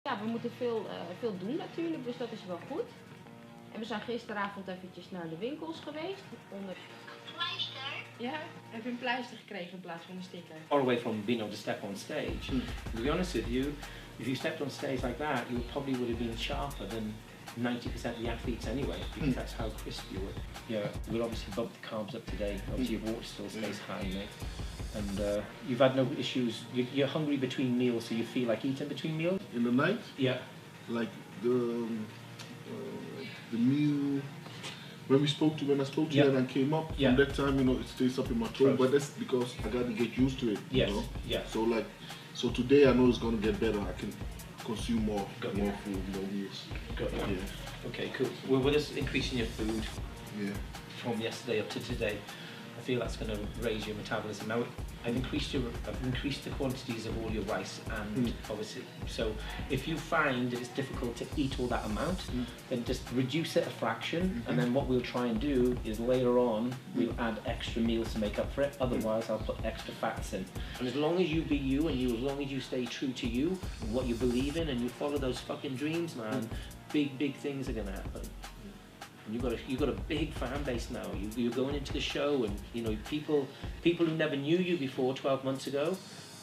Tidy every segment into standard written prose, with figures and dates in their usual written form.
Ja, we moeten veel doen natuurlijk, dus dat is wel goed. En we zijn gisteravond eventjes naar de winkels geweest. Een pleister? Ja, heb je een pleister gekregen in plaats van een sticker. Far away from being able to step on stage. To be honest with you, if you stepped on stage like that, you probably would have been sharper than 90% of the athletes anyway, because that's how crisp you were. Yeah, we'll obviously bump the carbs up today. Obviously your water still stays high, mate. And you've had no issues. You're hungry between meals, so you feel like eating between meals? In the night? Yeah. Like the meal, when I spoke to you and I came up, from that time, you know, it stays up in my throat, but that's because I got to get used to it, yes. You know? Yeah. So today I know it's going to get better. I can consume more food, more meals. Got you. Yeah. Okay, cool. Well, we're just increasing your food from yesterday up to today. I feel that's going to raise your metabolism. Now, I've increased the quantities of all your rice and obviously, so if you find it's difficult to eat all that amount, then just reduce it a fraction, and then what we'll try and do is later on, we'll add extra meals to make up for it, otherwise I'll put extra fats in. And as long as you be you, and as long as you stay true to you, what you believe in, and you follow those fucking dreams, man, big things are going to happen. You've got a big fan base now. You're going into the show, and you know people who never knew you before 12 months ago.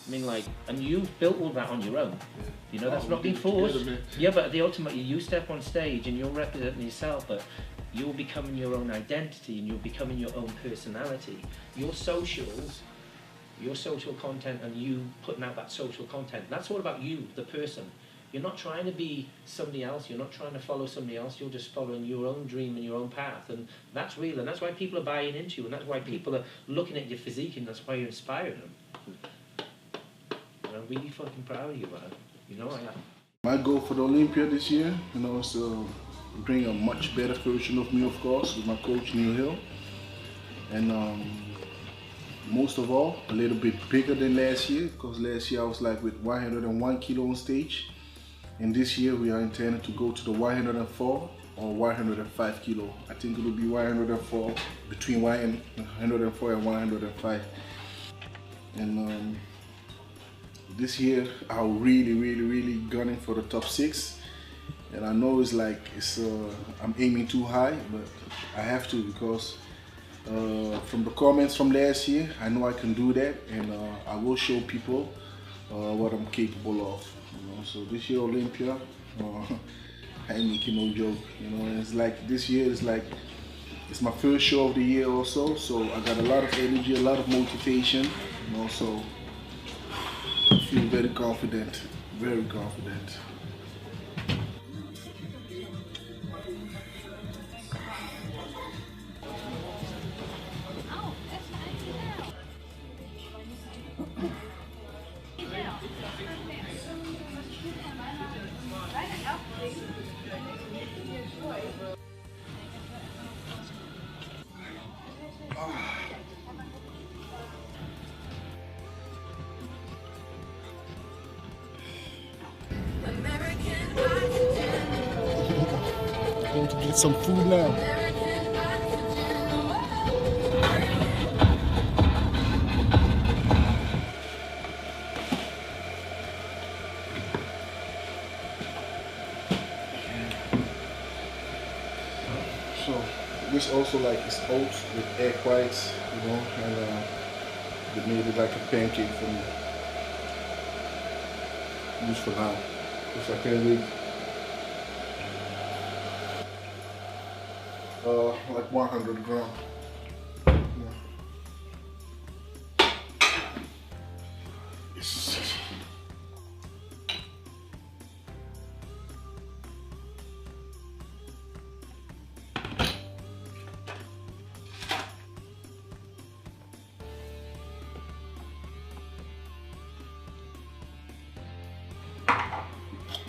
I mean, like, and you've built all that on your own. You know, that's not being forced. Yeah, but ultimately, you step on stage and you're representing yourself, but you're becoming your own identity and you're becoming your own personality. Your socials, your social content, and you putting out that social content. That's all about you, the person. You're not trying to be somebody else, you're not trying to follow somebody else, you're just following your own dream and your own path, and that's real, and that's why people are buying into you, and that's why people are looking at your physique, and that's why you're inspiring them. And I'm really fucking proud of you, man. You know I am. My goal for the Olympia this year, you know, is to bring a much better version of me, of course, with my coach Neil Hill, and most of all, a little bit bigger than last year, because last year I was like with 101 kilo on stage. And this year we are intended to go to the 104 or 105 kilo. I think it will be 104, between 104 and 105. And this year I'm really gunning for the top 6. And I know it's like, I'm aiming too high, but I have to, because from the comments from last year, I know I can do that, and I will show people what I'm capable of. You know, so this year Olympia, I ain't making no joke. You know, and it's like this year is like it's my first show of the year also. So I got a lot of energy, a lot of motivation. You know, so I feel very confident, very confident. Going to get some food now. So this also like is oats with egg whites, you know, and they made it like a pancake for me. Use for now, because I can't wait. Like 100 grams. Yes.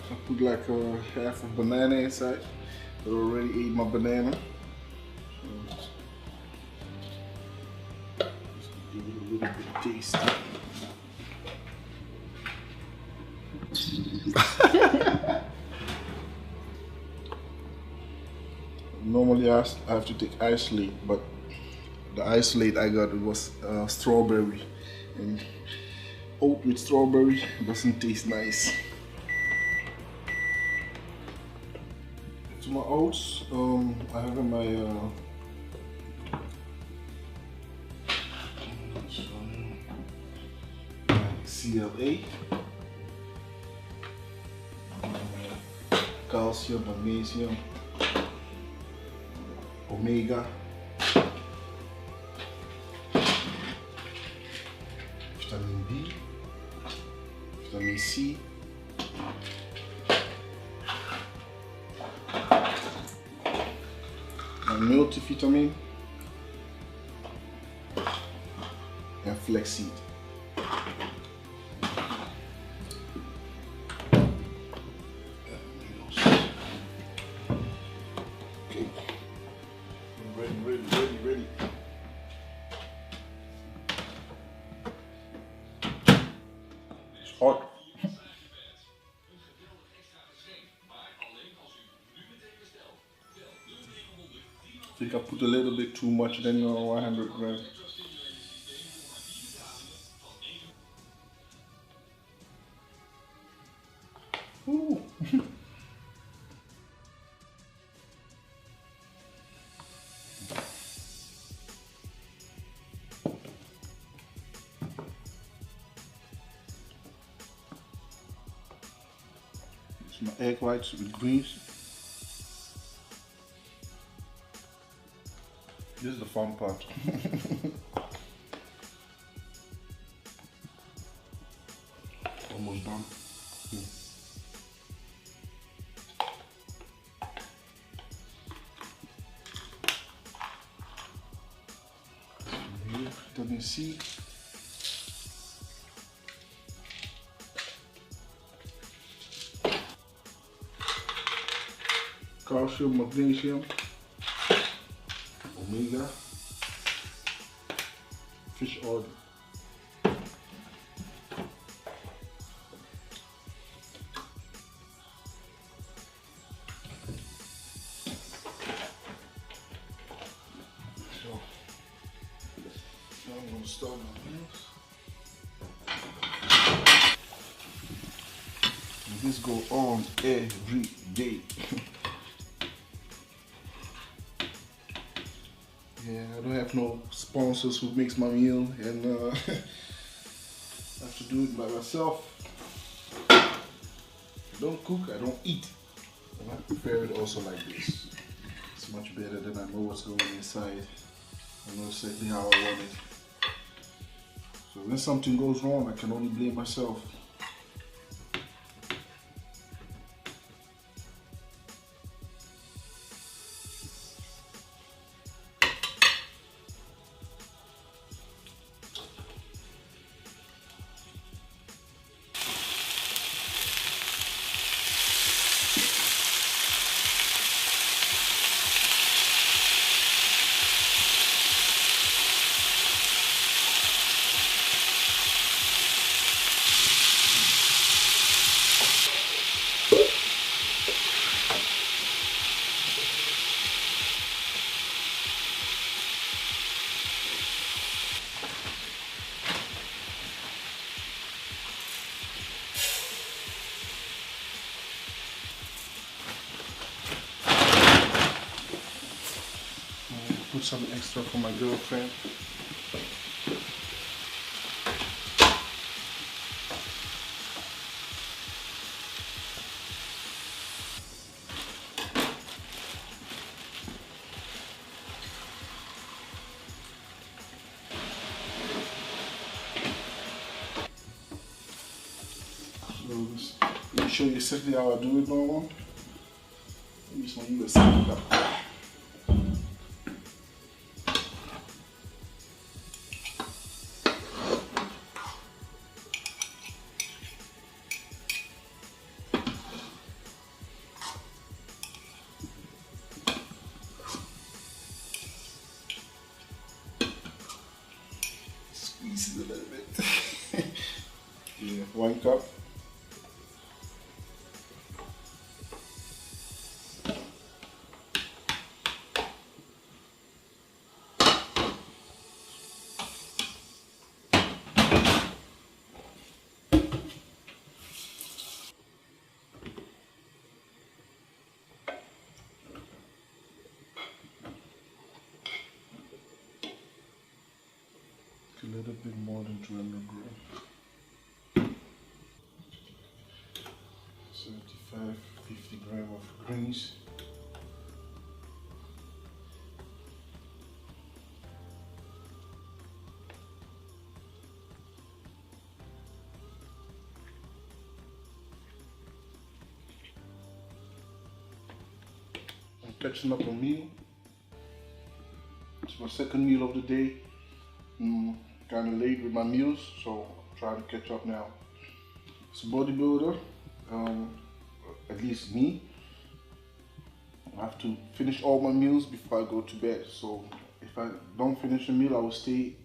I put like half a banana inside. I already ate my banana. Just to give it a little bit of taste. Normally I have to take isolate, but the isolate I got was strawberry, and oat with strawberry doesn't taste nice. So my oats, I have in my CLA, calcium, magnesium, omega, vitamin B, vitamin C, my multivitamin, and flaxseed. Okay, ready. It's hot. I think I put a little bit too much than 100 grams. Ooh. It's my egg whites with greens. This is the fun part. Almost done. Here, vitamin C. Calcium, magnesium, omega, fish oil. So now I'm going to start my meals. And this go on every day. Yeah, I don't have no sponsors who makes my meal, and I have to do it by myself. I don't cook, I don't eat. And I prepare it also like this. It's much better than I know what's going inside. I know exactly how I want it. So when something goes wrong, I can only blame myself. Put some extra for my girlfriend. So let me show you exactly how I do it now. Use my USB cup. Squeeze it a little bit. Yeah, 1 cup. little bit more than 200 grams. 75, 50 grams of greens. I'm catching up on meal. It's my second meal of the day. Kind of late with my meals, so I'm trying to catch up now. As a bodybuilder, at least me, I have to finish all my meals before I go to bed. So if I don't finish a meal, I will stay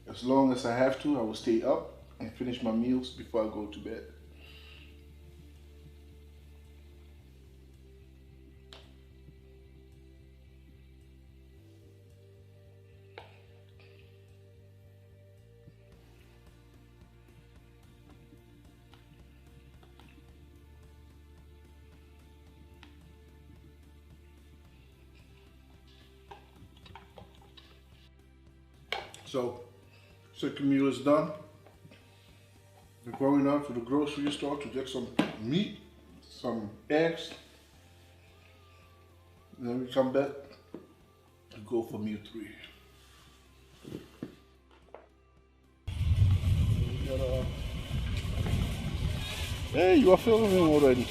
as long as I have to. I will stay up and finish my meals before I go to bed. So, second meal is done. We're going out to the grocery store to get some meat, some eggs. And then we come back and go for meal 3. Hey, you are filming already.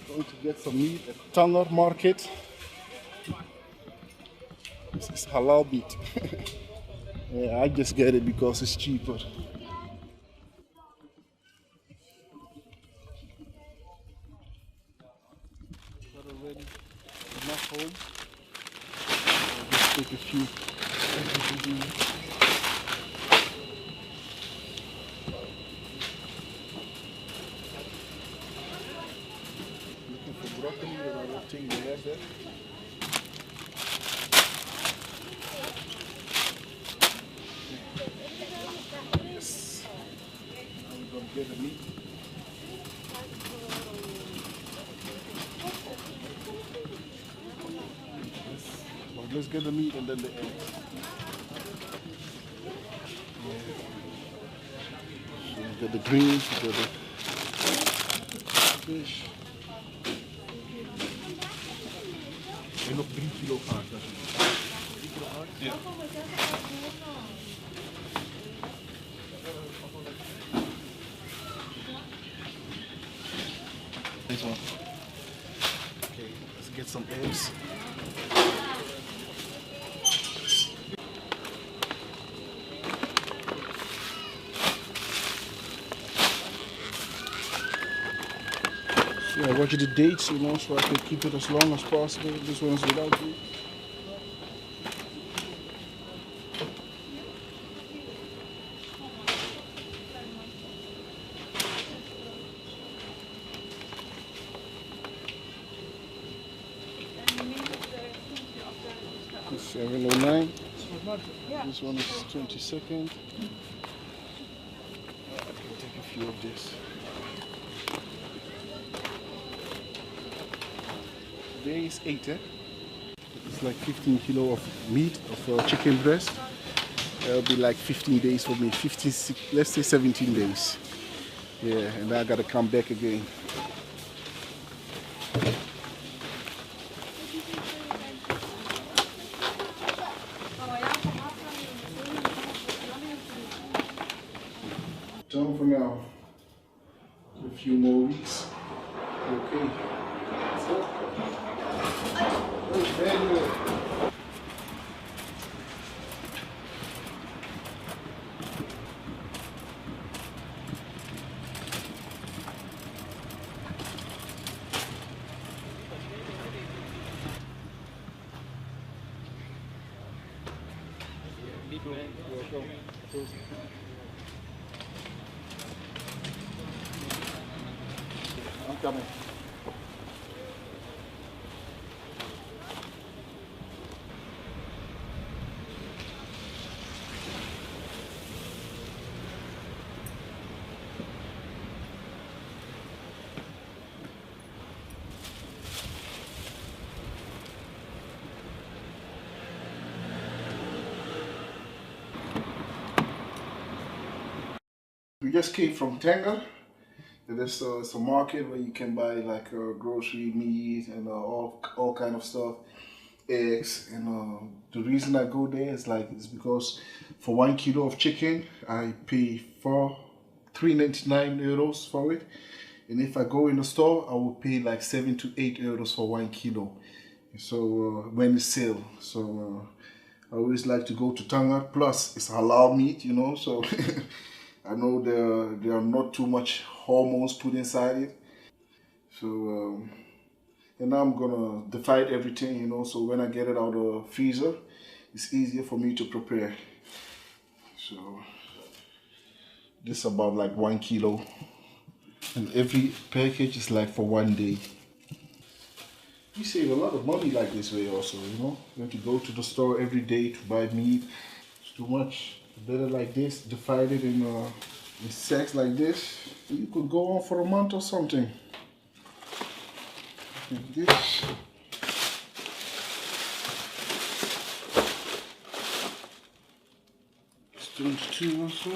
Going to get some meat at Tanger Market. This is halal meat. Yeah, I just get it because it's cheaper. Got already enough home. I'll just take a few. Looking for broccoli, but I don't think they have that. Get the meat. Well, let's get the meat and then the eggs. Yeah. So we got the greens, we got the fish. En nog 3 kilo aard. 3 kilo aard? Ja. This one. Okay, let's get some eggs. Yeah, watch the dates, so I can keep it as long as possible. This one is without date. It's 709. This one is 22nd. I can take a few of this. Today is 8, eh? It's like 15 kilo of meat, of chicken breast. It'll be like 15 days for me, 15, let's say 17 days. Yeah, and then I gotta come back again. Done for now. A few more weeks. Okay. Very good. I'm coming. just came from Tanga. There's it's a market where you can buy like grocery, meat, and all kind of stuff, eggs. And the reason I go there is it's because for 1 kilo of chicken I pay for €3.99 for it, and if I go in the store I will pay like €7 to €8 for 1 kilo. So when it's sale, so I always like to go to Tanga. Plus it's halal meat, you know, so I know there are not too much hormones put inside it. So and now I'm gonna divide everything, you know, so when I get it out of the freezer, it's easier for me to prepare. So this is about like 1 kilo, and every package is like for 1 day. You save a lot of money like this way also, you know. You have to go to the store every day to buy meat. It's too much. Better like this, divide it in sacks like this. You could go on for a month or something. Like this. It's 22 also.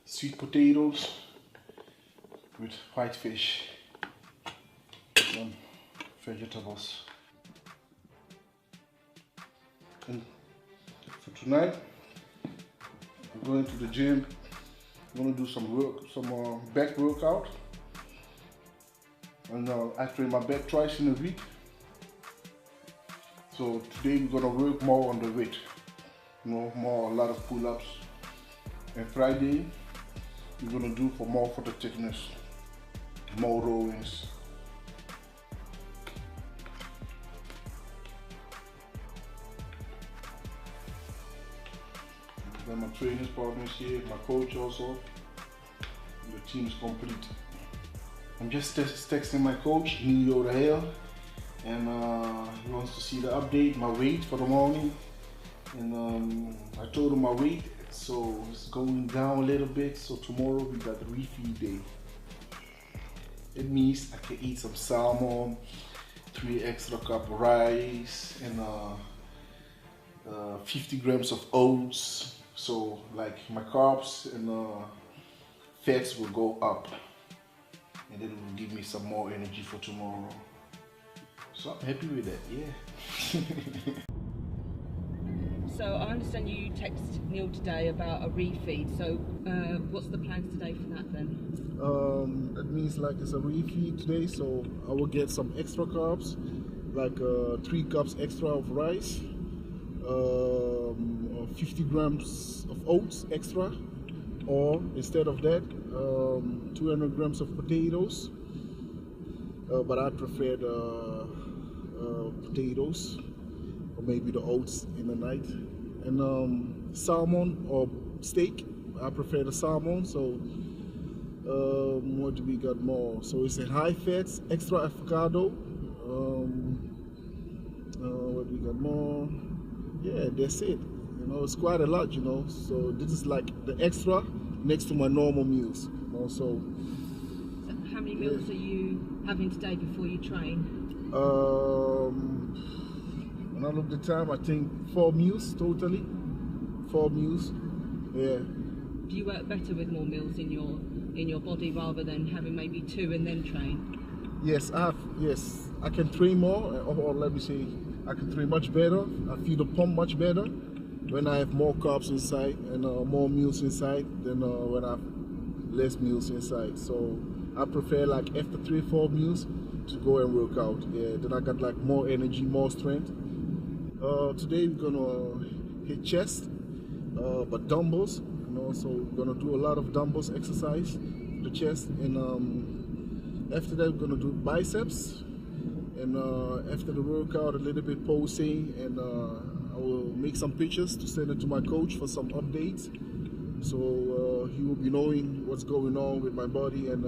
Sweet potatoes with white fish, some vegetables. And for tonight, I'm going to the gym. I'm going to do some back workout. And I train my back twice in a week. So today we're going to work more on the weight, you know, a lot of pull-ups. And Friday, we're gonna do more for the thickness, more rowings. Then my training partners here, my coach also. The team is complete. I'm just texting my coach, he needs over here, and he wants to see the update, my weight for the morning. And I told him my weight. So it's going down a little bit. So tomorrow we got the refeed day. It means I can eat some salmon, 3 extra cup of rice, and 50 grams of oats. So like my carbs and fats will go up, and it will give me some more energy for tomorrow. So I'm happy with that, yeah. So I understand you texted Neil today about a refeed. So what's the plans today for that then? That means like it's a refeed today, so I will get some extra carbs, like 3 cups extra of rice, 50 grams of oats extra, or instead of that, 200 grams of potatoes. But I prefer the potatoes, or maybe the oats in the night, and salmon or steak. I prefer the salmon. So what do we got more? So it's in high fats, extra avocado. What do we got more? Yeah, that's it. You know, it's quite a lot, you know. So this is like the extra next to my normal meals, you know. So how many meals are you having today before you train? When I look at the time, I think 4 meals totally. 4 meals, yeah. Do you work better with more meals in your body rather than having maybe 2 and then train? Yes, yes, I can train more, or let me say, I can train much better. I feel the pump much better when I have more carbs inside and more meals inside than when I have less meals inside. So I prefer like after 3 or 4 meals to go and work out. Yeah, then I got like more energy, more strength. Today we're gonna hit chest, but dumbbells. You know, so we're gonna do a lot of dumbbells exercise, the chest, and after that we're gonna do biceps. And after the workout, a little bit posing, and I will make some pictures to send it to my coach for some updates. So he will be knowing what's going on with my body, and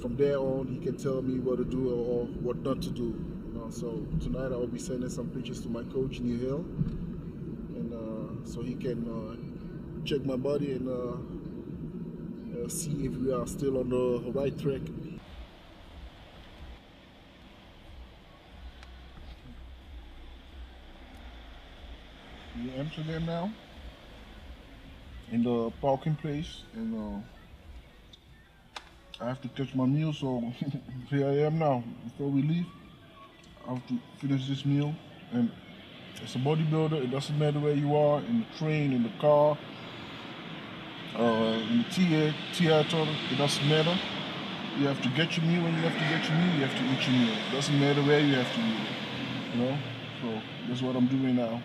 from there on he can tell me what to do or what not to do. You know? So tonight I'll be sending some pictures to my coach Neil Hill, and so he can check my body and see if we are still on the right track. We're in Amsterdam now, in the parking place, and I have to catch my meal, so here I am now. Before we leave, I have to finish this meal. And as a bodybuilder, it doesn't matter where you are, in the train, in the car, in the theater, it doesn't matter. You have to get your meal when you have to get your meal, you have to eat your meal. It doesn't matter where you have to eat it, you know? So that's what I'm doing now.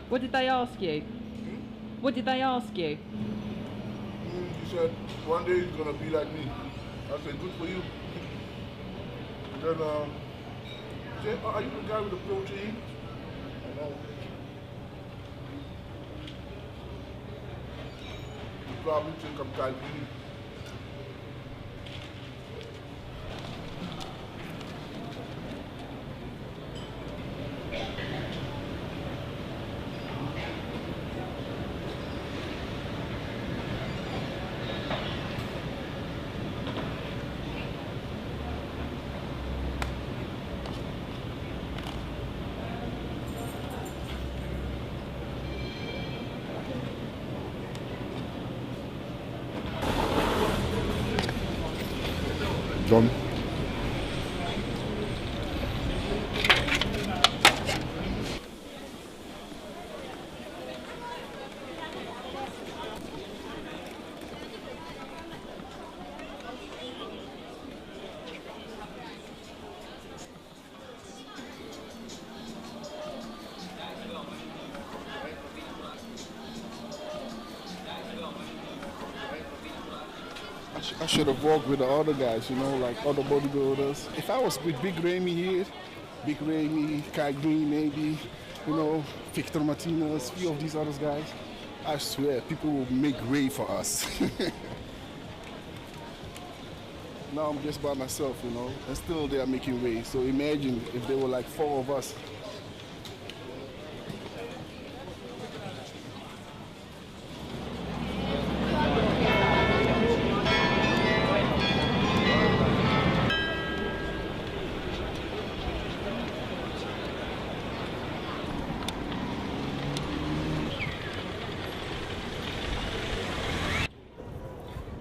What did they ask you? What did they ask you? He said, one day he's gonna be like me. I said, good for you. Then he said, are you the guy with the protein? I know. You probably think I'm Calvin. John. I should have walked with the other guys, you know, like other bodybuilders. If I was with Big Ramy here, Big Ramy, Kai Green maybe, you know, Victor Martinez, a few of these other guys, I swear people will make way for us. Now I'm just by myself, you know, and still they are making way. So imagine if there were like 4 of us.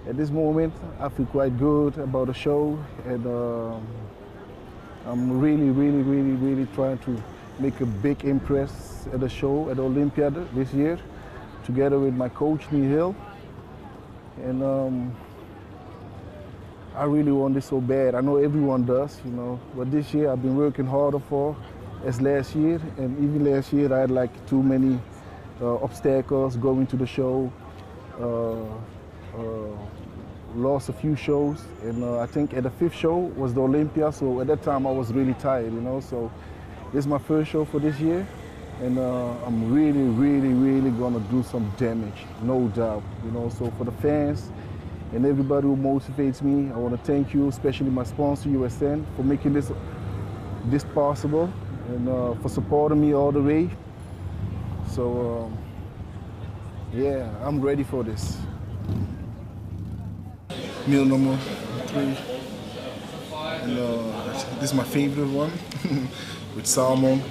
At this moment, I feel quite good about the show, and I'm really trying to make a big impress at the show at the Olympiad this year, together with my coach Neil Hill. And I really want this so bad. I know everyone does, you know, but this year I've been working harder for as last year, and even last year I had like too many obstacles going to the show. Lost a few shows, and I think at the 5th show was the Olympia, so at that time I was really tired, you know, so this is my first show for this year, and I'm really gonna do some damage, no doubt, you know. So for the fans and everybody who motivates me, I want to thank you, especially my sponsor USN, for making this possible, and for supporting me all the way. So yeah, I'm ready for this. Meal number 3, and this is my favorite one with salmon,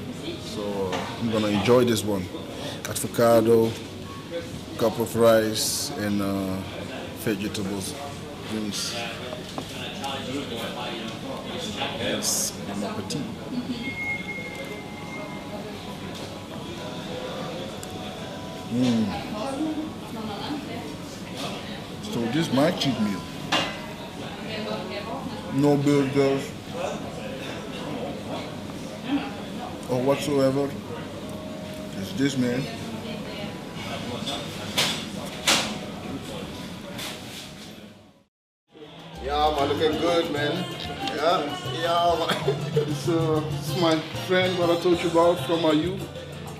so I'm gonna enjoy this one. Avocado, cup of rice, and vegetables, greens. Yes, bon appetit. So this is my cheat meal. No burgers or whatsoever. It's this, man. Yeah, man, looking good, man. Yeah, man. This is my friend, what I told you about from my youth.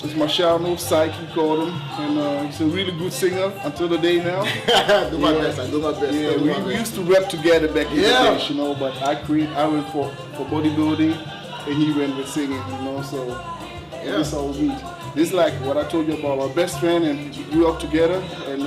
It's Marciano, Psych, we call him. And he's a really good singer until the day now. I do my best. Yeah, we used to rap together back in the days, you know, but I went for bodybuilding and he went with singing, you know, so this how we meet. This is like what I told you about my best friend, and we grew up together, and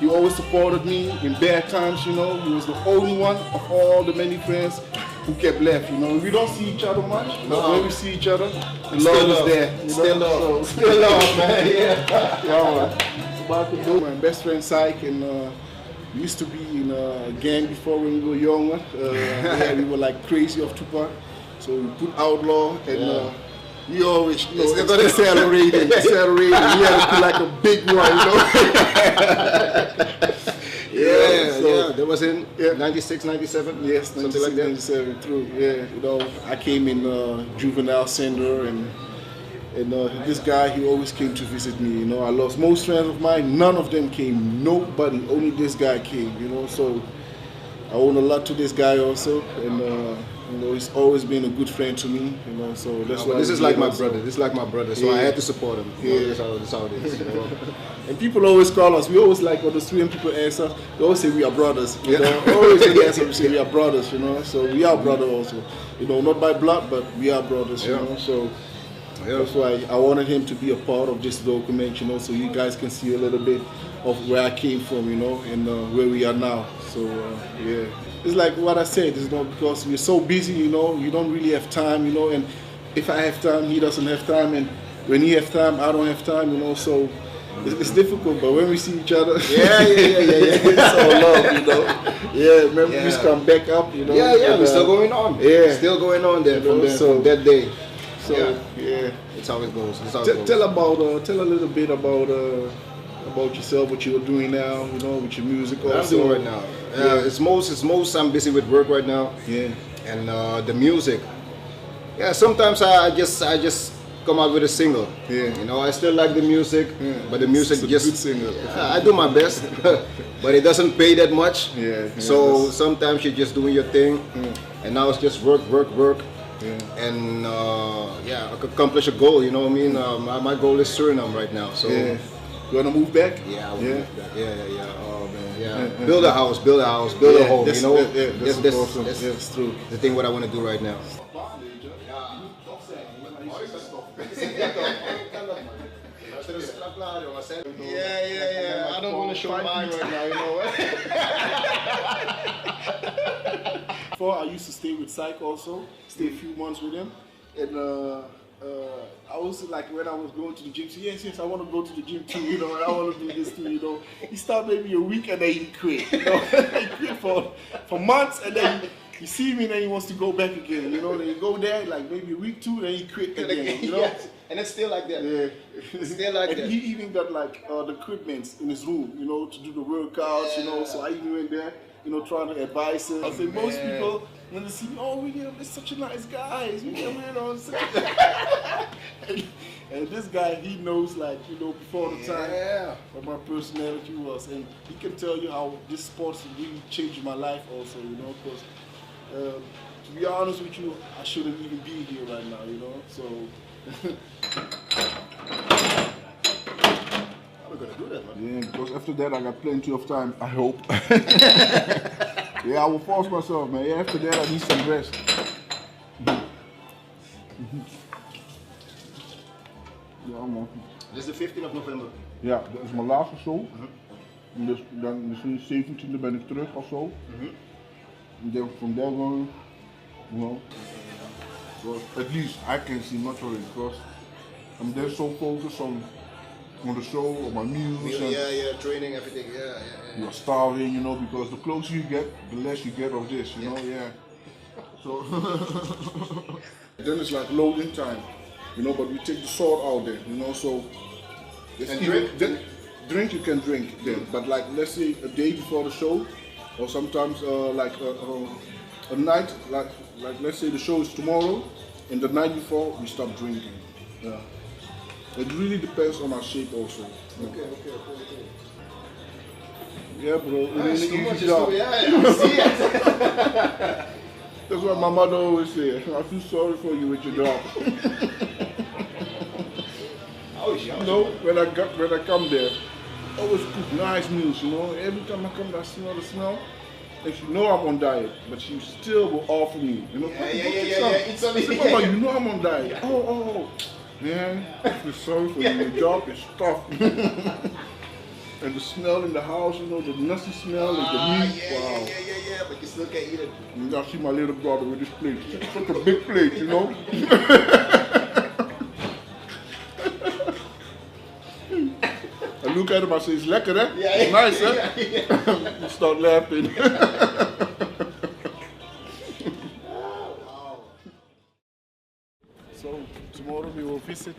he always supported me in bad times, you know. He was the only one of all the many friends who kept left, you know. We don't see each other much, but when we see each other, the love is there. You know? Still love. So, Still love, man. Yeah. Man. It's about to do. My best friend Psych, and we used to be in a gang before when we were younger. We were like crazy of Tupac. So we put Outlaw, and we always, you know, accelerating. We had to be like a big one, you know. That was in 96, 97? Yes, something like that. 97, true. Yeah, you know, I came in juvenile center, and this guy, he always came to visit me. You know, I lost most friends of mine. None of them came. Nobody. Only this guy came. You know, so I owe a lot to this guy also, and you know, he's always been a good friend to me. You know, so that's why. This is like my brother. This is like my brother. So I had to support him. That's how it is. You know? And people always call us. We always like when the student people ask us. They always say we are brothers. You know, always when we say we are brothers. You know, so we are brothers also. You know, not by blood, but we are brothers. You know, so. That's why I wanted him to be a part of this document, you know, so you guys can see a little bit of where I came from, you know, and where we are now. So, yeah. It's like what I said, you know, because we're so busy, you know, you don't really have time, you know, and if I have time, he doesn't have time, and when he has time, I don't have time, you know, so it's difficult, but when we see each other, it's all love, you know. Yeah, memories come back up, you know. Yeah, we're still going on. Yeah. Still going on there, from that day. So yeah, it's how it goes. Tell a little bit about yourself, what you're doing now, you know, with your music. What I'm doing right now. It's most I'm busy with work right now. Yeah. And the music. Yeah, sometimes I just come out with a single. Yeah. You know, I still like the music, but the music it's a just. Good singer. I do my best, but it doesn't pay that much. Yeah. So sometimes you're just doing your thing, and now it's just work. Yeah. And accomplish a goal, you know what I mean? My goal is Suriname right now. So you wanna move back? Yeah, I wanna move back. Yeah. Oh man. Yeah. Build a house, build a home, you know? That's awesome. That's true. The thing what I want to do right now. Yeah. I don't want to show mine right now, you know what? Before I used to stay with Psych also, stay a few months with him, and I was like, when I was going to the gym, so yes, I want to go to the gym too, you know, I want to do this too, you know. He started maybe a week and then he quit, you know. He quit for months, and then he see me and then he wants to go back again, you know. Then you go there like maybe a week, two, then he quit again, you know. Yes. And it's still like that. Yeah. It's still like and that. He even got like the equipment in his room, you know, to do the workouts, you know. So I even went there, you know, trying to advise him. I say most people, when they see me, oh, William is such a nice guy. William, you know, and this guy, he knows, like, you know, before the time what my personality was, and he can tell you how this sport really changed my life also, you know, because to be honest with you, I shouldn't even be here right now, you know, so. I'm gonna do that, man. Yeah, because after that I got plenty of time, I hope. Yeah, I will force myself, man. Yeah, after that I need some rest. Ja, man. This is the 15th of November. Ja, dat is mijn laatste show. Dus dan misschien 17e ben ik terug of zo. And then from there on, you know, well, at least I can see much of it because I'm there so focused on the show, on my music. Yeah, training, everything. Yeah. You're starving, you know, because the closer you get, the less you get of this, you know. Yeah. So then it's like loading time, you know. But we take the salt out there, you know. So And drink? Drink you can drink then, but like let's say a day before the show, or sometimes a night, like let's say the show is tomorrow, and the night before we stop drinking. Yeah. It really depends on our shape also. Okay. Yeah, bro. Nice, Really too much easy job. yeah, I see it. That's what my mother always says. I feel sorry for you with your job. You know, when I come there, I always cook nice meals, you know. Every time I come there, I smell the smell. And she know I'm on diet, but she still will offer me, you know. Yeah. It's only, I said, Mama, you know I'm on diet. Oh. Man, I feel sorry for you. Your job is tough. And the smell in the house, you know, the nutty smell and the meat. Wow. Yeah, but you still can't eat it. And I see my little brother with his plate. Such a big plate, you know. I look at him, I say, it's lekker, eh? Yeah, It's nice, eh? You start laughing. So tomorrow we will visit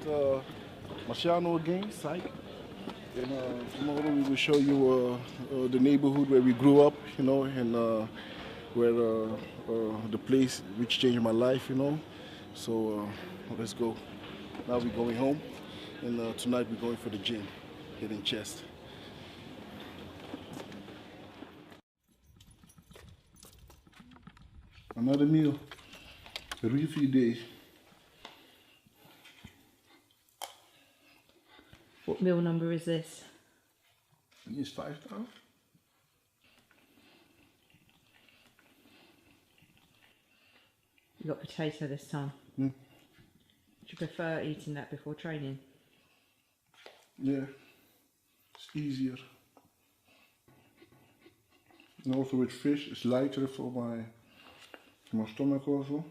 Marciano again, site. And tomorrow we will show you the neighborhood where we grew up, you know, and where the place which changed my life, you know. So let's go. Now we're going home, and tonight we're going for the gym, hitting chest. Another meal, every few days. What meal number is this? It's 5 now. You got potato this time. Mm. Do you prefer eating that before training? Yeah, it's easier. And also with fish, it's lighter for my stomach also.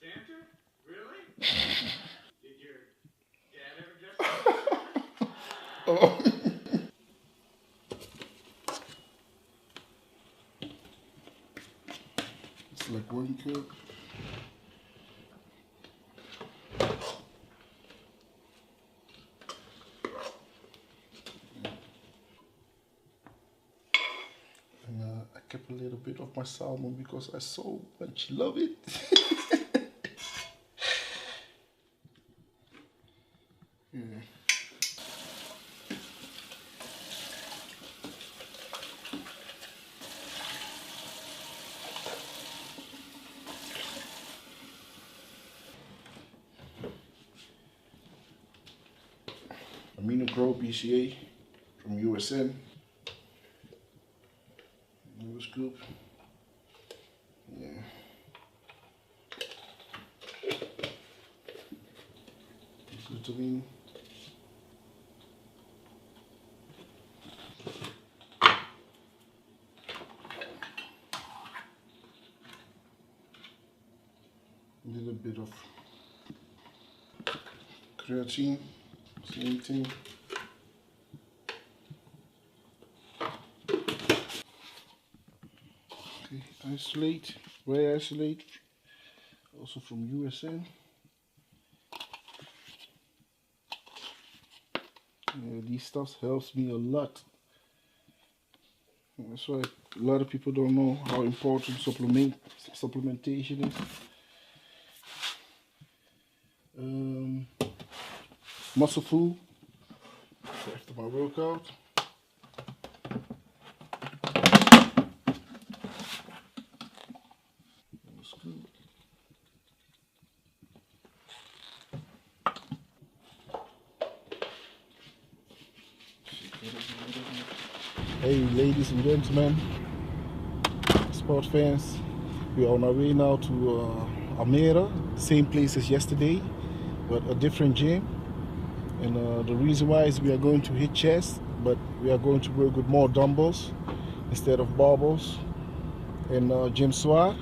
Santa? Really? Did your dad ever dress Oh. It's like one cup. And I kept a little bit of my salmon because I so much love it. Yeah. Amino Pro BCA from USN. Another scoop. Yeah. Glutamine. A little bit of creatine, same thing. Okay, isolate, whey isolate, also from USN. Yeah, these stuff helps me a lot. That's why a lot of people don't know how important supplementation is. Muscle food after my workout. That's good. Hey ladies and gentlemen, sport fans, we are on our way now to Almere, same place as yesterday, but a different gym. And the reason why is we are going to hit chest, but we are going to work with more dumbbells instead of barbells. And Gym Soir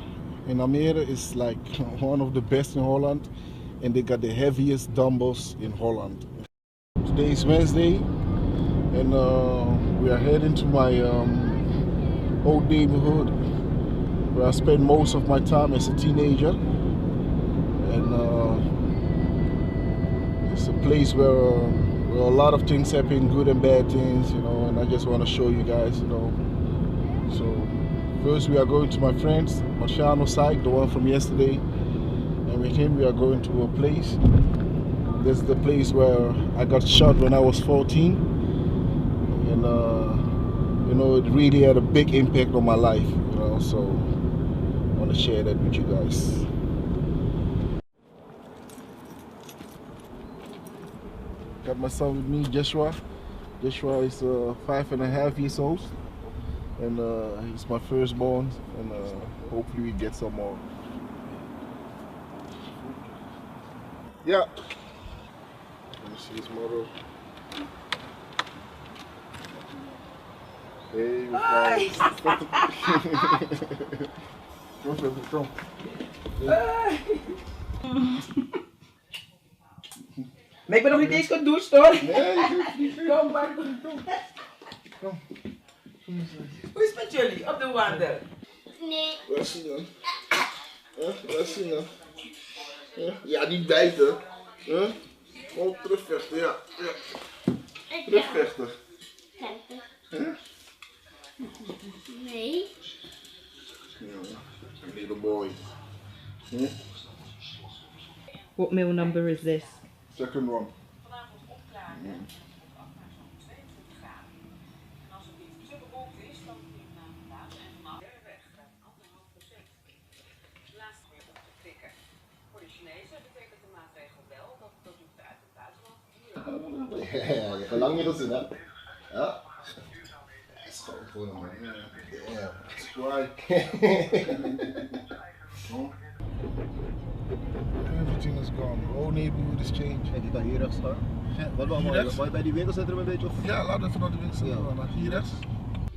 in Almere is like one of the best in Holland, and they got the heaviest dumbbells in Holland. Today is Wednesday, and we are heading to my old neighborhood where I spent most of my time as a teenager. And it's a place where a lot of things happen, good and bad things, you know, and I just want to show you guys, you know. So first we are going to my friend's Marciano site, the one from yesterday, and with him we are going to a place. This is the place where I got shot when I was 14, and you know, it really had a big impact on my life, you know, so I want to share that with you guys. Got my son with me, Joshua. Joshua is 5.5 years old, and he's my firstborn, and hopefully we get some more. Yeah. Let me see his mother. Hey, come. Maar ik ben nog niet eens gedoucht hoor. Nee, Kom, maar kom. Hoe is het met jullie op de wandel? Nee. Laat zien dan. Laat zien dan. Ja, niet bijten. Gewoon terugvechten, ja. Terugvechten. Nee. Little boy. What meal number is this? Second one. Ja, je hebt lang niet gezien, hè? Ja. Het is gewoon man. Ja, that's why. Everything is gone. The whole neighborhood is changed. En die kan hier rechts gaan. Wat we allemaal, mag je bij die winkelcentrum een beetje of? Ja, laten we even naar de winkelcentrum gaan. Hier rechts.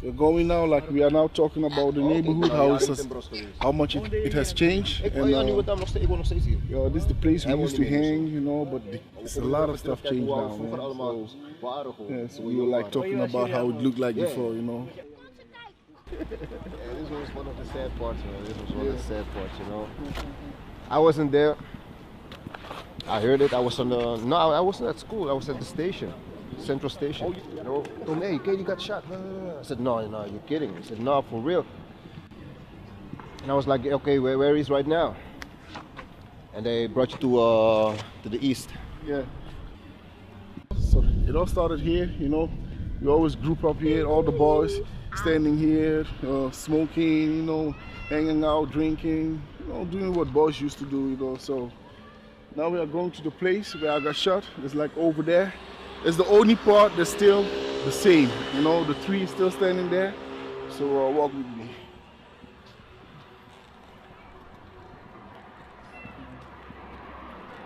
We're going now, like we are now talking about the neighborhood, how much it has changed. And, this is the place we used to hang, you know, but there's a lot of stuff changed now. So, yes, we were like talking about how it looked like before, you know. Yeah, this was one of the sad parts, man. This was one of the sad parts, you know. I wasn't there. I heard it. I was on the. No, I wasn't at school. I was at the station, Central Station. You know, told me, hey, Katie got shot. I said, no, you're kidding. He said, no, for real. And I was like, okay, where is right now? And they brought you to the east. Yeah. So it all started here, you know. We always group up here, all the boys standing here, smoking, you know, hanging out, drinking, you know, doing what boys used to do, you know. So now we are going to the place where I got shot. It's like over there. It's the only part that's still the same, you know. The tree is still standing there. So walk with me.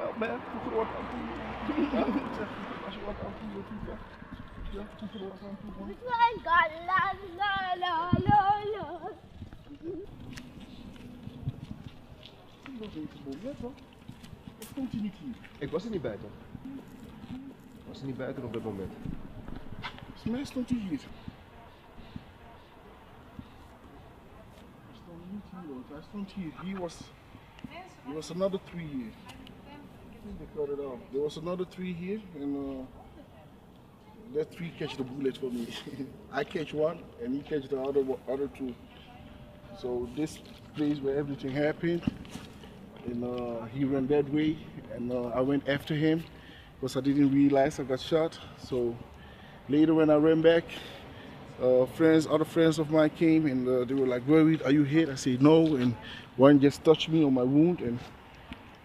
Oh man, Ik was er niet buiten. Ik was er niet buiten op dat moment. Volgens mij stond hij hier. Hij stond hier. There was another tree here. I think they cut it off. There was another tree here, and that tree catch the bullet for me. I catch one, and he catch the other two. So this place where everything happened, and he ran that way, and I went after him because I didn't realize I got shot. So later when I ran back, other friends of mine came, and they were like, "Worried, are you hit?" I said no, and one just touched me on my wound, and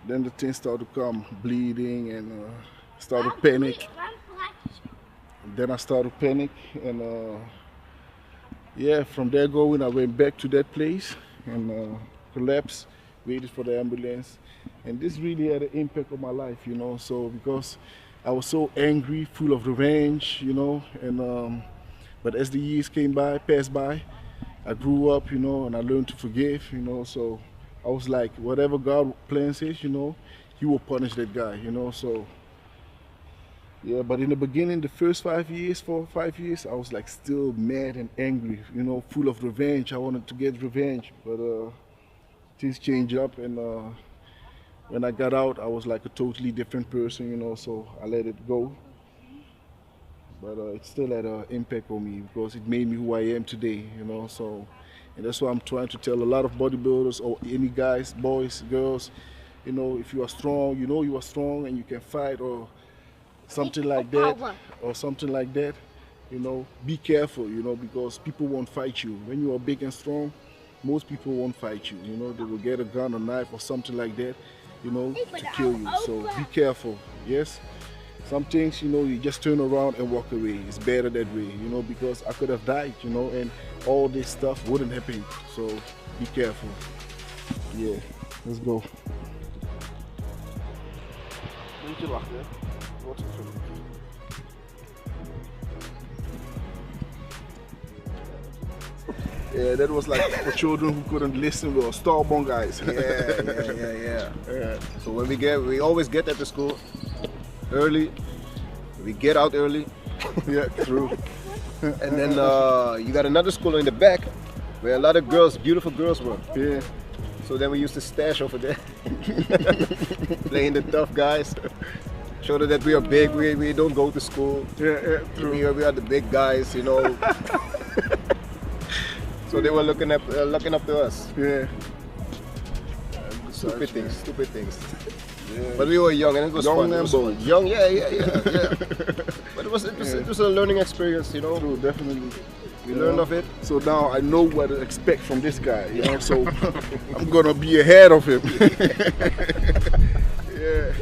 then the thing started to come, bleeding, and started to panic. And then I started to panic, and yeah, from there going, I went back to that place and collapsed, waited for the ambulance, and this really had an impact on my life, you know. So because I was so angry, full of revenge, you know. And but as the years passed by, I grew up, you know, and I learned to forgive, you know. So I was like, whatever God plans is, you know, He will punish that guy, you know. So yeah, but in the beginning, the first 4 or 5 years, I was like still mad and angry, you know, full of revenge. I wanted to get revenge, but things changed up, and when I got out, I was like a totally different person, you know. So I let it go, but it still had an impact on me because it made me who I am today, you know. So, and that's why I'm trying to tell a lot of bodybuilders or any guys, boys, girls, you know, if you are strong, you know you are strong and you can fight or something like that, you know, be careful, you know, because people won't fight you. When you are big and strong, most people won't fight you, you know. They will get a gun, a knife or something like that, you know, to kill you. So be careful, yes. Some things, you know, you just turn around and walk away. It's better that way, you know, because I could have died, you know, and all this stuff wouldn't happen. So be careful. Yeah, let's go. Yeah, that was like for children who couldn't listen. We were starborn guys. Yeah. So when we always get at the school early. We get out early. Yeah, true. And then you got another school in the back where a lot of girls, beautiful girls were. Yeah. So then we used to stash over there, playing the tough guys. Show them that we are big. We don't go to school. Yeah, true. We are the big guys, you know. So they were looking up to us. Yeah. Stupid things. Yeah. But we were young and it was young fun. And bold. Young, yeah. But it was a learning experience, you know. True, definitely. We learned of it. So now I know what to expect from this guy, you know. So I'm gonna be ahead of him. Yeah.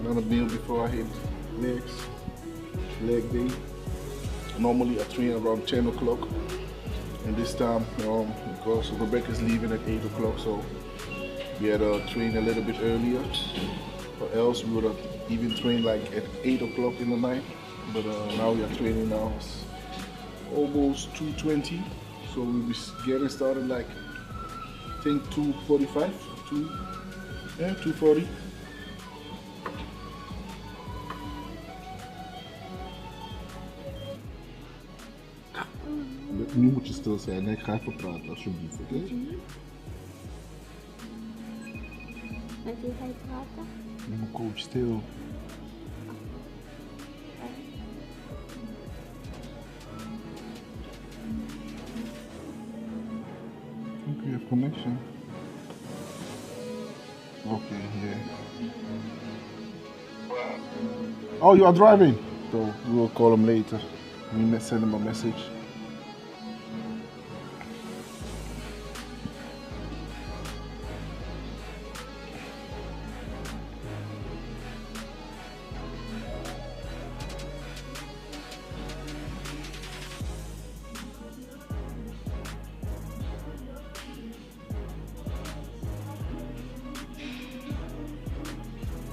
Another meal before I hit leg day. Normally I train around 10 o'clock, and this time because Rebecca's leaving at 8 o'clock, so we had to train a little bit earlier, or else we would have even trained like at 8 o'clock in the night. But now we are training now. It's almost 2:20, so we'll be getting started like I think 2:45, 2:40. Nu moet je stil zijn. Ik ga even praten alsjeblieft, oké? Met wie ga je praten? Met mijn coach, stil. Okay, you have connection. Okay, yeah. Oh, you are driving? So we will call him later. We send him a message.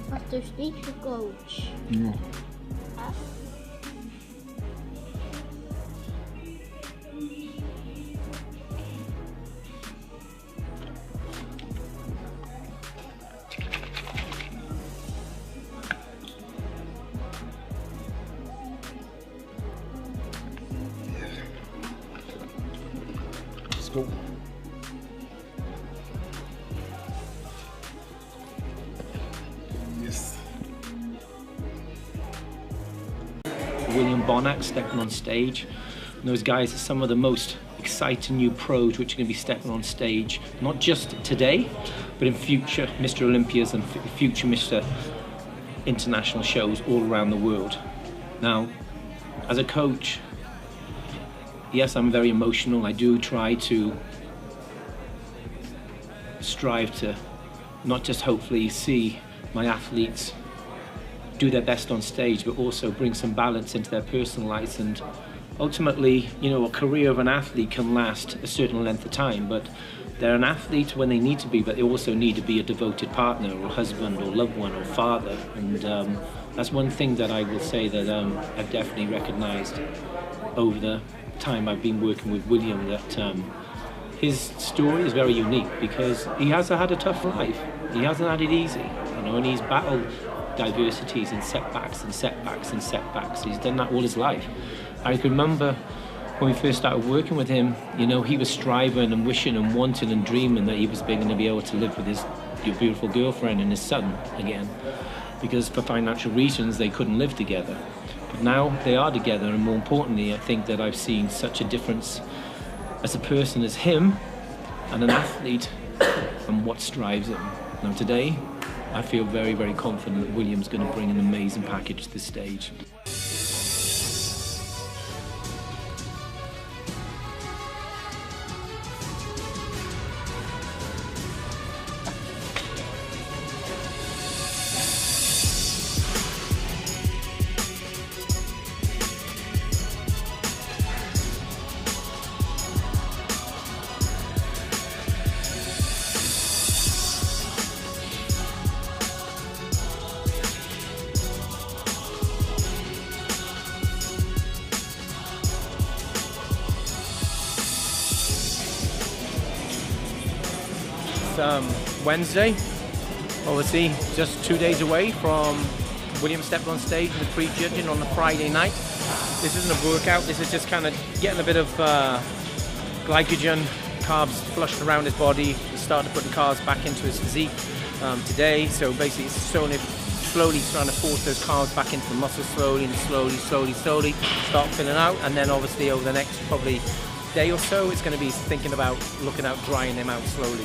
Was dus niet gecoacht. Ja. Let's go. William Bonac stepping on stage. And those guys are some of the most exciting new pros which are going to be stepping on stage, not just today, but in future Mr. Olympias and future Mr. International shows all around the world. Now, as a coach, yes, I'm very emotional. I do try to strive to not just hopefully see my athletes do their best on stage, but also bring some balance into their personal lives. And ultimately, you know, a career of an athlete can last a certain length of time, but they're an athlete when they need to be, but they also need to be a devoted partner or husband or loved one or father. And that's one thing that I will say that I've definitely recognized over the time I've been working with William, that his story is very unique because he has had a tough life. He hasn't had it easy, you know, and he's battled diversities and setbacks and setbacks and setbacks. He's done that all his life. I can remember when we first started working with him, you know, he was striving and wishing and wanting and dreaming that he was going to be able to live with his beautiful girlfriend and his son again, because for financial reasons they couldn't live together. But now they are together, and more importantly, I think that I've seen such a difference as a person as him and an athlete and what strives him. Now today, I feel very, very confident that William's going to bring an amazing package to the stage. Wednesday, obviously just 2 days away from William stepping on stage in the pre-judging on the Friday night. This isn't a workout, this is just kind of getting a bit of glycogen, carbs flushed around his body, starting to put the carbs back into his physique today. So basically it's slowly trying to force those carbs back into the muscle slowly and slowly start filling out, and then obviously over the next probably day or so it's going to be thinking about looking at drying them out slowly.